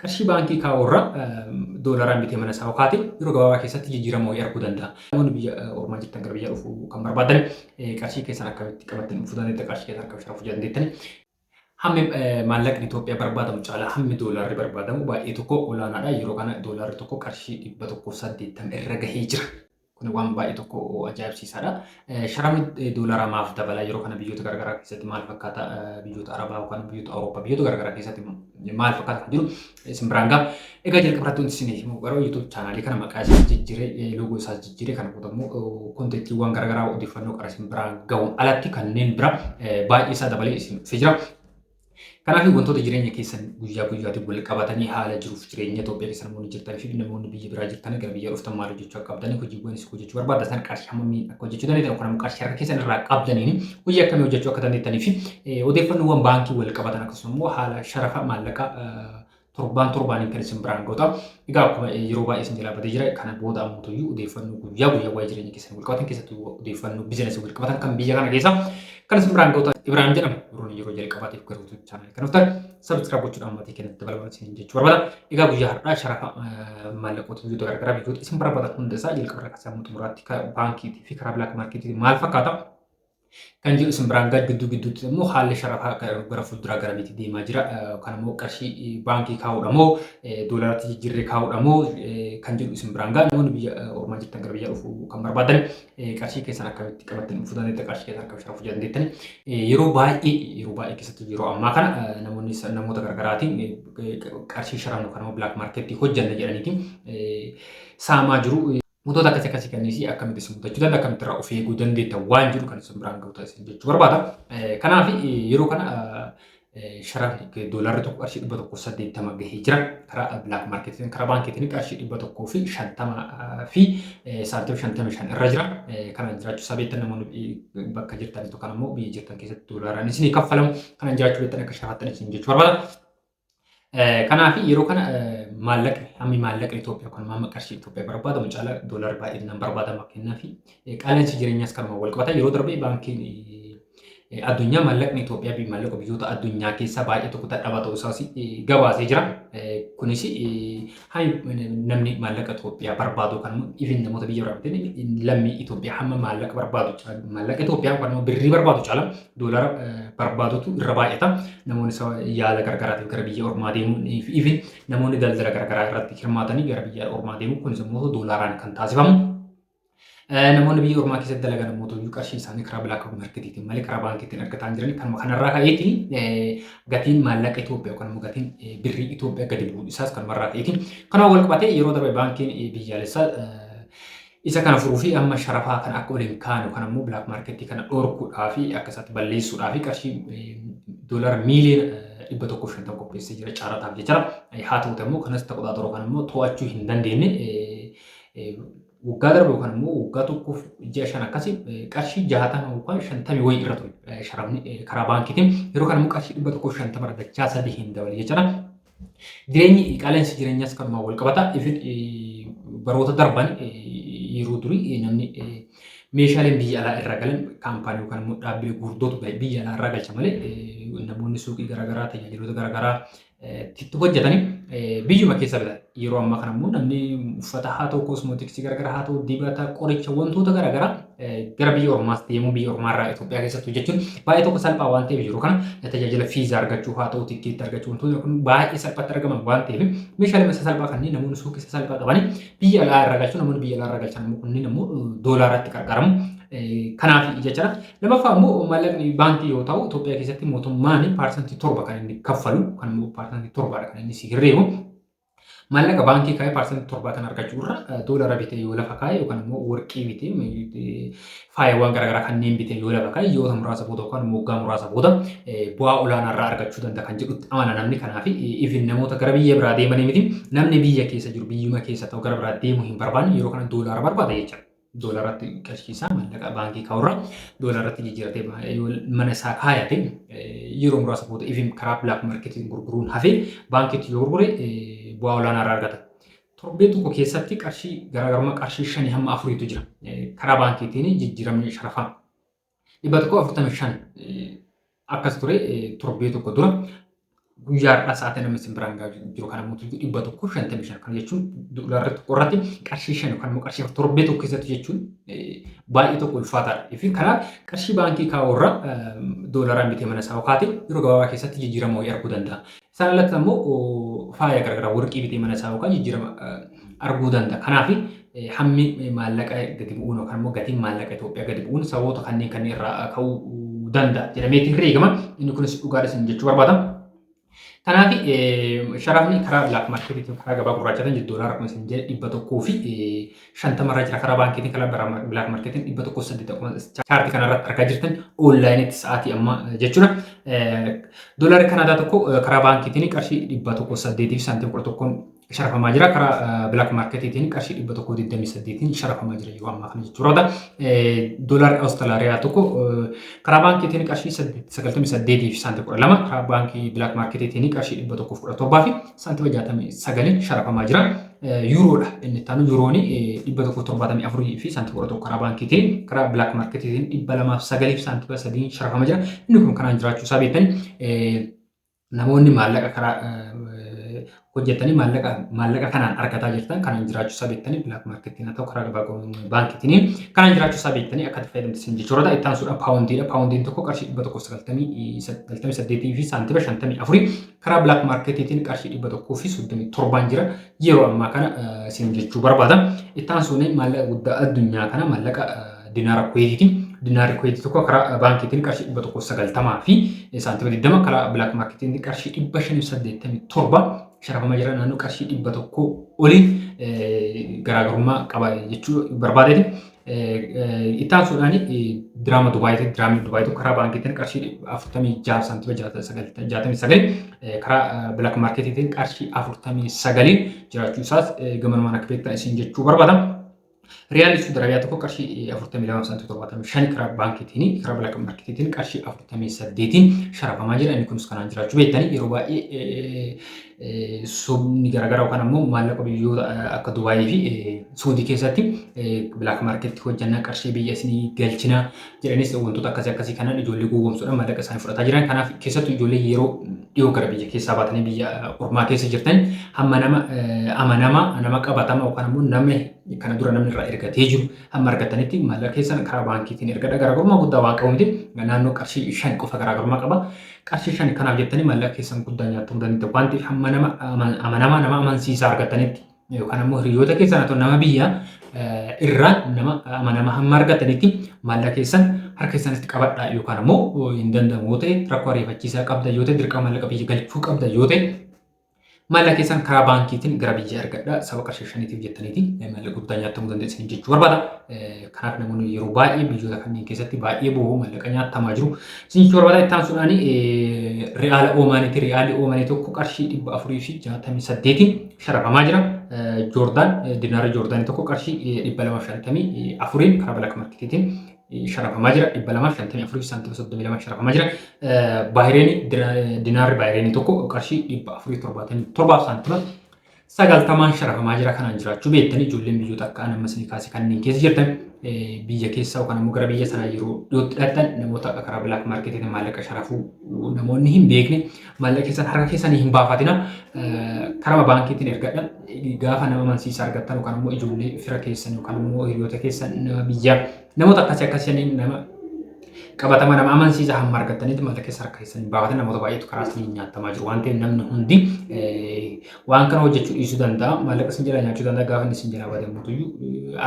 Qarshii baankii kaa'urra doolaraan bitee mana isaa kaa'ate yeroo gabaabaa keessatti jijjiirama wayii arguu danda'a. Namoonni biyya ormaa jirtan gara biyya dhufuu kan barbaadan qarshii keessan akkamitti qabattanii dhufuu dandeettan qarshii keessan akkamitti rafuu dandeettani. Hammi maallaqni Itoophiyaa barbaadamu caalaa hammi doolaarri barbaadamu baay'ee tokko olaanaadha. Yeroo kana doolaarri tokko qarshii 180 irra gahee jira. Kun waan baay'ee tokko ajaa'ibsiisaadha. Sharamni doolaraa maaf dabala yeroo kana biyyoota garaagaraa keessatti maal fakkaata biyyoota Arabaa yookaan biyyoota Awurooppaa biyyoota garaagaraa keessatti maal fakkaata kan jiru simbiraan gaa. Egaa jalqabarratti wanti isin himu garuu YouTube chaanaalii kana maqaa isaa jijjiiree loogoo isaa jijjiiree kana booda kontentiiwwan garaagaraa odeeffannoo qara simbiraan ga'uun alatti kanneen bira baay'ee isaa dabalee isin jira. Kanaaf wantoota jireenya keessan guyyaa guyyaatiin wal qabatanii haala jiruuf jireenya Itoophiyaa keessa namoonni jirtan fi namoonni biyya biraa jirtan gara biyya dhuftan maal hojjechuu akka qabdan hojiiwwan isin hojjechuu barbaadan qarshii hammamii akka hojjechuu dandeettan yookaan qarshii harka keessan irraa qabdaniin hojii akkamii hojjechuu akka dandeettanii fi odeeffannoowwan baankii wal qabatan akkasumas immoo haala sharafa maallaqaa torbaan kan isin biraan ga'uudha. Egaa akkuma yeroo baay'ee isin jalaa badee jira kana booda ammoo odeeffannoo guyyaa waa'ee jireenya keessan wal qabatan keessatti odeeffannoo biizinasii wal qabatan kan biyya kana keessa kan isin biraan ga'uudha. Ibrahim jedhama. Yeroo jalqabaatiif gara YouTube chaanaalii kana dhuftan subscribe gochuudhaan maatii keenyatti dabalatan isin jechuu barbaada. Egaa guyyaa har'aa sharafa maallaqoota biyyoota garaagaraa biyyoota isin barbaadan hunda isaa jalqabarraa kaasee hamma xumuraatti baankiitii fi karaa bilaak maarkeetii maal fakkaata kan jiru isin biraan gaa gidduutti immoo haalli sharafaa gara fuulduraa garamitti deemaa jira kan immoo qarshii baankii kaa'uudha moo doolaratti jijjiirree kaa'uudha moo kan jiru isin biraan gaa namoonni biyya ormaa jirtan gara biyya dhufuu kan barbaadan qarshii keessan akkamitti qabattanii dhufuu dandeettan qarshii keessan akkamitti rafuu dandeettan yeroo baay'ee keessatti yeroo ammaa kana namoota garaagaraatiin qarshii sharannu kan immoo bilaak maarkeetii hojjanna jedhaniitiin saamaa jiru. Wantoota akkasii kanneen akkamitti isin mudachuu danda'a akkamitti irraa of eeguu dandeettan waan jiru kan isin biraan ga'uudha isin jechuu barbaada. Kanaaf yeroo kana sharafni doolaarri tokko qarshii 180 gahee jira karaa bilaak maarkeetiin karaa baankiitiin qarshii 150 fi saantiim 55 irra jira. Kana jiraachuu isaa beektan namoonni bakka jirtan yookaan immoo biyya jirtan keessatti doolaaraan isin kaffalamu kana jiraachuu beektan akka sharafattan isin jechuu barbaada. Kanaaf yeroo kana maallaqni Itoophiyaa kan maamma qarshii Itoophiyaa barbaadamu caalaa doolaarri baay'inaan barbaadama kennaa fi qaala'insi jireenyaas kan wal qabata yeroo darbee baankiin addunyaa maallaqni Itoophiyaa fi maallaqa biyyoota addunyaa keessaa baay'ee tokko dadhabaa ta'uu isaas gabaasee jira. Kunis namni maallaqa Itoophiyaa barbaadu kan ifin namoota biyya biraatti lammii Itoophiyaa hamma maallaqa barbaadu maallaqa Itoophiyaa kan birrii barbaadu caalaa doolaara barbaadutu irra baay'ata. Namoonni yaala garagaraatiif gara biyya ormaa deemuun ifin namoonni daldala garagaraa irratti hirmaatanii gara biyya ormaa deemu kunis immoo doolaaraan kan taasifamu. Namoonni biyya ormaa keessatti dalagan immoo qarshii isaanii karaa bilaak maarkeetiitiin malee karaa baankiitiin argataa hin jiran kanarraa ka'eetiin gatiin maallaqa Itoophiyaa yookaan immoo gatiin birrii Itoophiyaa gadi bu'uun isaas kanarraa ka'eetiin kanaan wal qabatee yeroo darbe baankiin biyyaalessaa isa kana furuu fi amma sharafaa kan akka waliin kaanu kan immoo bilaak maarkeetii kana dhorkuudhaa fi akkasatti balleessuudhaa fi qarshii doolaara miiliyoona 150 qopheessee jira caarataaf jechuudha. Haa ta'uutii immoo kanas ta'uu kan immoo to'achuu hin dandeenye waggaa darbe yookaan immoo waggaa tokkoof ji'a 5 akkasii qarshii 60 yookaan 50 wayii irra ture sharamni karaa baankiitiin yeroo kana immoo qarshii 150 irra dachaa 3 hin dabale jechuudha. Jireenyi qaala'insi jireenyaas kanuma wal qabata. Baroota darban yeroo durii namni meeshaaleen biyya alaa irraa galan kaampaanii yookaan immoo dhaabbilee gurguddootu biyya alaa irraa galcha malee namoonni suuqii garaagaraa tajaajiloota garaagaraa itti hojjetanii biyyuma keessa bitan. Yeroo ammaa kana immoo namni uffata haa ta'u kosmootiksii garaagaraa haa ta'u dibata qoricha wantoota garaagaraa gara biyya ormaas deemuu biyya ormaarraa Itoophiyaa keessatti hojjechuun baay'ee tokko salphaa waan ta'eef yeroo kana tajaajila fiizaa argachuu haa ta'u tikkeetti argachuu wantoota kun baay'ee salphaatti argaman waan ta'eef meeshaalee salphaa kanneen namoonni suuqii salphaa qabanii biyya alaa irraa galchuu namoonni biyya alaa irraa galchan immoo kunniin immoo doolaaraatti gargaaramu. Kanaaf jechuudha. Lammaffaa immoo maallaqni baankii yoo ta'u Itoophiyaa keessatti mootummaan paarsantii 7 kan inni kaffalu kan immoo paarsantii 7 kan inni si hirreebu. Maallaqa baankii kaa'ee paarsantii 7 kan argachuu irra doolaara bitee yoo lafa kaa'e yookaan immoo warqii bitee faayawwan garaagaraa kanneen bitee yoo lafa kaa'e yoo muraasa booda yookaan waggaa muraasa booda bu'aa olaanaa irraa argachuu danda'a kan jedhutti amana namni. Kanaaf ifin namoota gara biyya biraa deemanii miti namni biyya keessa jiru biyyuma keessa ta'u gara biraa deemuu hin barbaanne yeroo kana doolaara barbaada jechuudha. Doolaratti qarshii isaa maallaqa baankii kaa'urra doolaratti jijjiiratee mana isaa kaayate yeroo muraasa booda ifin karaa bilaak maarkeetiin gurguruun hafee baankiitti yoo gurgure bu'aa olaanaa irraa argata. Torbee tokko keessatti qarshii garaagarummaa qarshii 5 hamma 4tu jira. Karaa baankiitiin jijjiiramni sharafaa 145 akkas ture torbee tokko dura guyyaadhaa sa'aatii namni isin biraan gahaa jiru kana mootu 155 kan jechuun doolaarri tokko irratti qarshii 5 yookaan immoo qarshii torbee tokko keessatti jechuun baay'ee tokko ulfaataadha. Ifi kanaaf qarshii baankii kaa'urra doolaaraan bitee mana isaa kaa'ate yeroo gabaabaa keessatti jijjiirama wayii arguu danda'a. Isaan alatti immoo faaya garaagaraa warqii bitee mana isaa yookaan jijjiirama arguu danda'a. Kanaaf hammi maallaqa gadi bu'uun yookaan immoo gatiin maallaqa Itoophiyaa gadi bu'uun sababoota kanneen irraa ka'uu danda'a jedhameetiin reegama. Inni kunis dhugaadha isin jechuu barbaada. Kanaaf sharafni karaa bilaak maarkeetiitiin karaa gabaa gurraachaatiin doolaara kuma isin jedhe 150 irra jira. Karaa baankiitiin karaa bilaak maarkeetiin 108 chaartii kanarratti argaa jirtan onlaayinitti sa'aatii amma jechuudha. Doolaarri Kanaadaa tokko karaa baankiitiin qarshii 108 fi saantii 11 sharafamaa jira. Karaa bilaak maarkeetiitiin qarshii 128 sharafamaa jira yeroo ammaa kana jechuudha. Doolaarri Awustiraaliyaa tokko karaa baankiitiin qarshii 98 fi saantii 12 karaa baankii bilaak maarkeetiitiin qarshii 117 fi saantii 69 sharafamaa jira. Yuuroodha inni taanu yuurooni 174 fi saantii 11 karaa baankiitiin karaa bilaak maarkeetiitiin 209 fi saantii 3 sharafamaa jira. Inni kun kanaan jiraachuu isaa beektanii namoonni maallaqa karaa hojjetanii maallaqa kanaan argataa jirtan kanaan jiraachuu isaa beektanii bilaak maarkeetiin haa ta'u karaa gabaa baankiitiin kanaan jiraachuu isaa beektanii akka itti fayyadamtan jechuudha. Itti aansuudhaan paawundiidha. Paawundiin tokko qarshii 198 fi saantiba 54 karaa bilaak maarkeetiitiin qarshii 137 jira yeroo ammaa kana isin jechuu barbaada. Itti aansuudhaan maallaqa guddaa addunyaa kana maallaqa dinaara kuweetiitiin. Dinaarri kuweetii tokko karaa baankiitiin qarshii 190 fi saantiba 20 karaa bilaak maarkeetiin qarshii 587 sharafamaa jira. Naannoo qarshii 100 oliin garaagarummaa qaba jechuu barbaadeeti. Itti aansuudhaan diraama Dubaayitiin diraamni Dubaayii karaa baankiitiin qarshii 46 saantiba 69 karaa bilaak maarkeetiitiin qarshii 49 jiraachuu isaas gamanumaan akka beektan isin jechuu barbaada. Riyaalli Saudi Arabiyaa tokko qarshii 42 saantii 75 karaa baankiitiin karaa bilaak maarkeetiitiin qarshii 48 sharafamaa jira. Inni kunis kanaan jiraachuu beektanii yeroo baay'ee sobni garaagaraa yookaan immoo maallaqa biyyoota akka Dubaayii fi Saudi keessatti bilaak maarkeetii hojjannaa qarshii biyya isinii galchina jedhanis wantoota akkasii kanaan ijoollee gowwoomsuudhaan maallaqa isaanii fudhataa jiran. Kanaaf keessattuu ijoollee yeroo dhiyoo gara biyya keessaa baatanii biyya ormaa keessa jirtan hamma nama amanamaa nama qabatama yookaan immoo namni kana dura namni irraa ergatee jiru hamma argatanitti maallaqa keessan karaa baankiitiin ergadha. Garaagarummaa guddaa waan qabu miti. Naannoo qarshii 5 qofa garaagarummaa qaba. Qarshii 5 kanaaf jettanii maallaqa keessan guddaa nyaattuu dandeettu. Wanti hamma nama amanamaa nama amansiisaa argatanitti yookaan immoo hiriyoota keessan haa ta'u nama biyya irraa nama amanamaa hamma argatanitti maallaqa keessan harka keessanitti qabadhaa yookaan immoo hin danda'amu yoo ta'e rakkoo ariifachiisaa qabda yoo ta'e dirqama maallaqa biyya galchuu qabda yoo ta'e maallaqa keessan karaa baankiitiin gara biyya ergadhaa. Sababa qarshii 5tiif jettaniiti maallaqa guddaa nyaattamuu dandeessan jechuu barbaada. Kanaaf namoonni yeroo baay'ee biyyoota kanneen keessatti baay'ee bo'oo maallaqa nyaatamaa jiru isin jechuu barbaada. Itti aansuudhaan riyaala Oomaaniiti. Riyaalli Oomaanii tokko qarshii 468 sharafamaa jira. Joordaan dinaarri Joordaanii tokko qarshii 254 karaa bilaak maarkeetiitiin sharafamaa jira. 254 saantiba 32 sharafamaa jira. Baahireen dinaarri Baahireenii tokko qarshii 477 saantiba 90 sharafamaa jira. Kanaan jiraachuu beektanii ijoolleen biyyoota akka anammas ni kaase kanneen keessa jirtan biyya keessaa yookaan immoo gara biyya sanaa yeroo dhiyootti dhaqxan namoota akka karaa bilaak maarkeetiitiin maallaqa sharafuu namoonni hin beekne maallaqa keessan harka keessanii hin baafatina. Karaa baankiitiin ergadhan gaafa nama amansiisaa argattan yookaan immoo ijoollee fira keessan yookaan immoo hiriyoota keessan nama biyyaa namoota akkasii nama qabatama nama amansiisaa hamma argattanitti maallaqa keessa harka keessanii baafatan namoota baay'eetu karaa isin nyaatamaa jiru. Waan ta'eef namni hundi waan kana hojjechuu dhiisuu danda'a. Maallaqa isin jala nyaachuu danda'a. Gaafa inni isin jala badamuutu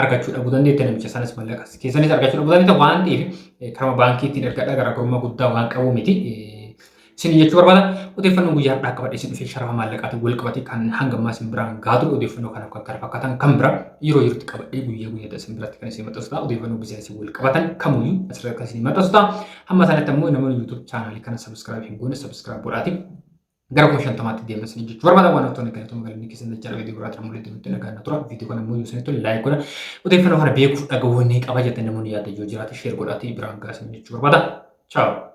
argachuu dhabuu dandeetta namicha sanas maallaqa keessanis argachuu dhabuu dandeetta. Waan ta'eef karaa baankiitiin ergadhaa garaagarummaa guddaa waan qabu miti. Isin jechuu barbaada. Odeeffannoo guyyaa har'aa qabadhe isin dhufee sharafa maallaqaatiin wal qabate kan hanga ammaa isin biraan gaatu odeeffannoo kanaaf kan kana fakkaatan kan bira yeroo yerootti qabadhee guyyaa isin biratti kan isin maxxansu ta'a. Odeeffannoo biizinasii wal qabatan kamuyyuu asirratti kan isin maxxansu ta'a. Hamma sanatti ammoo namoonni YouTube chaanaalii kana subscribe hin goone subscribe godhaatii gara 50 deemaa isin jechuu barbaada. Waan wantoonni galatooma galanii keessan dachaa viidiyoo biraatti mul'atu nutti nagaan tura. Viidiyoo kana ammoo yoo tole like godha. Odeeffannoo kana beekuuf dhaga'uu ni qaba jettanii namoonni yaadda yoo jiraate share godhaatii biraan gaasin jechuu barbaada. Ciao.